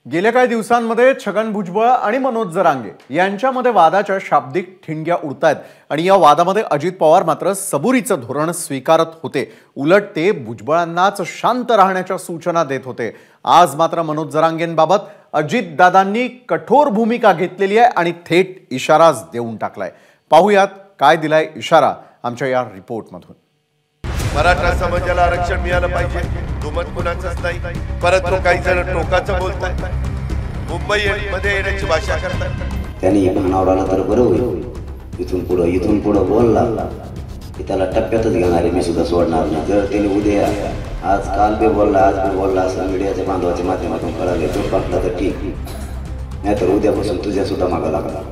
गेल्या काही दिवसांमध्ये छगन भुजबळ आणि मनोज जरांगे यांच्यामध्ये वादाच्या शाब्दिक ठिणग्या उडतायत आणि या वादामध्ये अजित पवार मात्र सबुरीचं धोरण स्वीकारत होते। उलट ते भुजबळांनाच शांत राहण्याच्या सूचना देत होते। आज मात्र मनोज जरांगेंबाबत अजितदादांनी कठोर भूमिका घेतलेली आहे आणि थेट इशाराच देऊन टाकलाय। पाहूयात काय दिलाय इशारा आमच्या या रिपोर्टमधून। मराठा समाजाला आरक्षण मिळालं पाहिजे, दुमत कुणाचंच नाही। परंतु काही जण टोकाचं बोलतात, मुंबई मध्ये येण्याची भाषा करतात। त्यांनी भानावराला तर बरं होईल, इथून पुढे बोलला की त्याला टप्प्यातच घेणार आहे, मी सुद्धा सोडणार नाही। जर त्याने उद्या आज काल बी बोलला, आज बी बोलला असं मीडियाच्या बांधवाच्या माध्यमातून कळाले तो पाठला तर ठीक, नाहीतर उद्यापासून तुझ्या सुद्धा मागा लागला।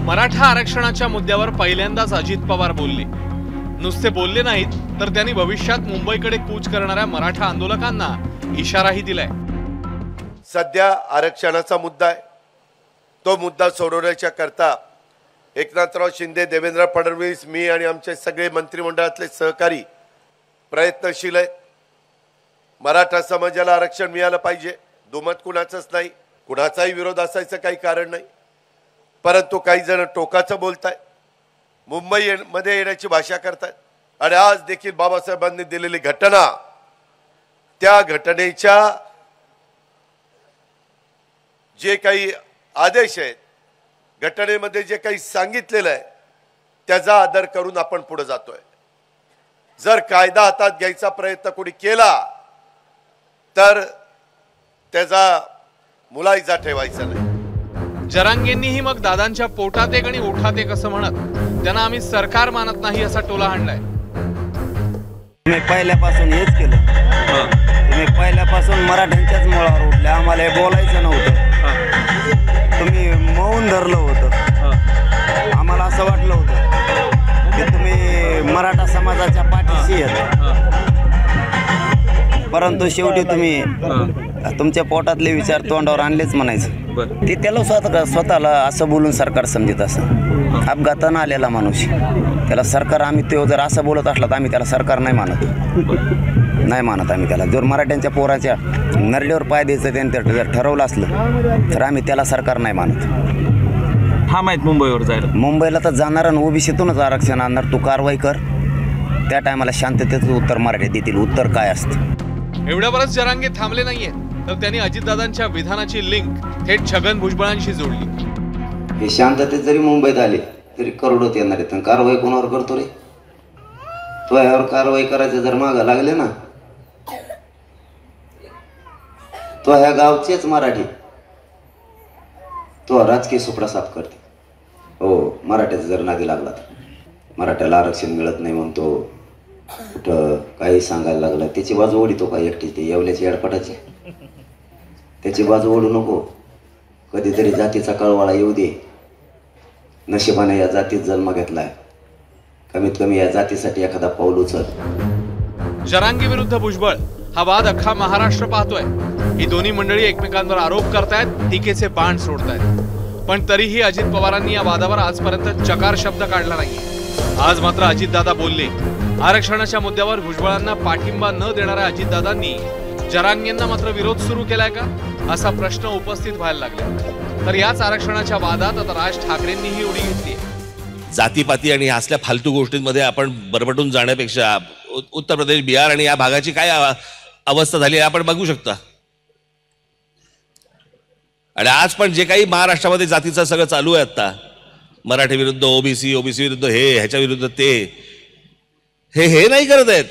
मराठा आरक्षणाच्या मुद्द्यावर पहिल्यांदाच अजित पवार बोलले। नुसते बोलले नाहीत तर त्यांनी भविष्यात मुंबईकडे कूच करणाऱ्या मराठा आंदोलकांना इशाराही दिलाय। सध्या आरक्षणाचा मुद्दा आहे, तो मुद्दा सोडवण्याच्या करता एकनाथराव शिंदे, देवेंद्र फडणवीस, मी आणि आमचे सगळे मंत्रिमंडळातले सहकारी प्रयत्नशील आहेत। मराठा समाजाला आरक्षण मिळालं पाहिजे, दुमत कुणाचंच नाही, कुणाचाही विरोध असायचं काही कारण नाही। परंतु काही जण टोकाचं बोलतायत, मुंबई मध्ये येण्याची भाषा करतायत आणि आज देखील बाबासाहेबांनी दिलेली घटना, त्या घटनेच्या जे काही आदेश आहेत, घटनेमध्ये जे काही सांगितलेलं आहे त्याचा आदर करून आपण पुढे जातोय। जर कायदा हातात घ्यायचा प्रयत्न कोणी केला तर त्याचा मुलायजा ठेवायचा नाही। जरांगेंनीही मग दादांच्या पोटात एक आणि ओठात एक असं म्हणत त्यांना आम्ही सरकार मानत नाही असा टोला हाणलाय। तुम्ही पहिल्यापासून हेच केलं, तुम्ही पहिल्यापासून मराठ्यांच्याच मुळावर उठले, आम्हाला हे बोलायचं नव्हतं, तुम्ही मौन धरलं होतं। आम्हाला असं वाटलं होतं की तुम्ही मराठा समाजाच्या पाठीशी आहेत, परंतु शेवटी तुम्ही तुमच्या पोटातले विचार तोंडावर आणलेच म्हणायचं। ते त्याला स्वतःला असं बोलून सरकार समजत असं, अपघातानं आलेला माणूस त्याला सरकार, आम्ही तो जर असं बोलत असला तर आम्ही त्याला सरकार नाही मानत आम्ही त्याला। जर मराठ्यांच्या पोराच्या नरड्यावर पाय द्यायचं त्यांनी जर ठरवलं असलं तर आम्ही त्याला सरकार नाही मानत। हा माहीत मुंबईवर जायला, मुंबईला तर जाणार आणि ओबीसीतूनच आरक्षण आणणार, तू कारवाई कर, त्या टायमाला शांततेचं उत्तर मराठी देतील। उत्तर काय असतं एवढ्यावरच जरांगे थांबले नाहीये तर त्यांनी अजितदादांच्या विधानाची लिंक थेट छगन भुजबळांशी जोडली। हे शांततेत जरी मुंबईत आले तरी करोडोत येणार आहेत, कारवाई कोणावर करतो रे? तो यावर कारवाई करायचं जर मागं लागले ना, तो ह्या गावचेच मराठी तो राजकीय सुपडा साफ करते। हो, मराठ्याचा जर नादी लागला तर मराठ्याला आरक्षण मिळत नाही म्हणतो, कुठं काही सांगायला लागलं त्याची बाजू ओढितो का एकटी? ते येवल्याची एडपाटाची त्याची बाजू ओढू नको। कधीतरी जातीचा कळवाळा येऊ दे, नशिबाने या जातीत जन्म घेतलाय, कमीत कमी या जातीसाठी एखादा पाऊल उचल। जरांगे विरुद्ध भुजबळ हा वाद अख्खा महाराष्ट्र पाहतोय। ही दोन्ही मंडळी एकमेकांवर आरोप करतायत, टीकेचे बाण सोडतायत, पण तरीही अजित पवारांनी या वादावर आजपर्यंत चकार शब्द काढला नाही। आज मात्र अजितदादा बोलले। आरक्षणाच्या मुद्द्यावर भुजबळांना पाठिंबा न देणाऱ्या अजितदादांनी जरांगेंना मात्र विरोध सुरू केलाय का असा प्रश्न उपस्थित व्हायला लागला। तर याच आरक्षणाच्या वादात आता राज ठाकरेंनीही उडी घेतली। जातीपाती आणि असल्या फालतू गोष्टींमध्ये आपण बरबटून जाण्यापेक्षा उत्तर प्रदेश, बिहार आणि या भागाची काय अवस्था झाली आपण बघू शकता। आणि आज पण जे काही महाराष्ट्रामध्ये जातीचं सगळं चालू आहे आता, मराठी विरुद्ध ओबीसी, ओबीसी विरुद्ध हे, ह्याच्या विरुद्ध ते, हे नाही करत आहेत,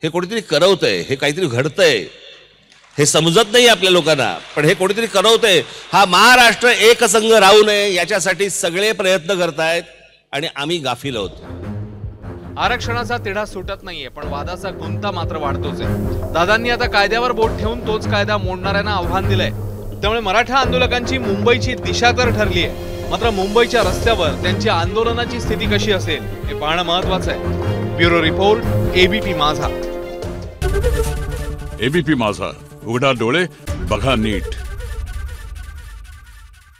हे कोणीतरी करवतंय, हे काहीतरी घडतंय, हे समजत नाही आपल्या लोकांना, पण हे कोणीतरी करवतंय। हा महाराष्ट्र एकसंघ राहू नये याच्यासाठी सगळे प्रयत्न करतायत आणि आम्ही गाफील आहोत। आरक्षणाचा तिढा सुटत नाहीये, पण वादाचा गुंता मात्र वाढतोच आहे। दादांनी आता कायद्यावर बोट ठेवून तोच कायदा मोडणाऱ्यांना आव्हान दिलंय। त्यामुळे मराठा आंदोलकांची मुंबईची दिशा तर ठरली आहे, मात्र मुंबईच्या रस्त्यावर त्यांची आंदोलनाची स्थिती कशी असेल हे पाहणं महत्वाचं आहे। ब्युरो रिपोर्ट, एबीपी माझा। एबीपी माझा, उघडा डोळे बघा नीट।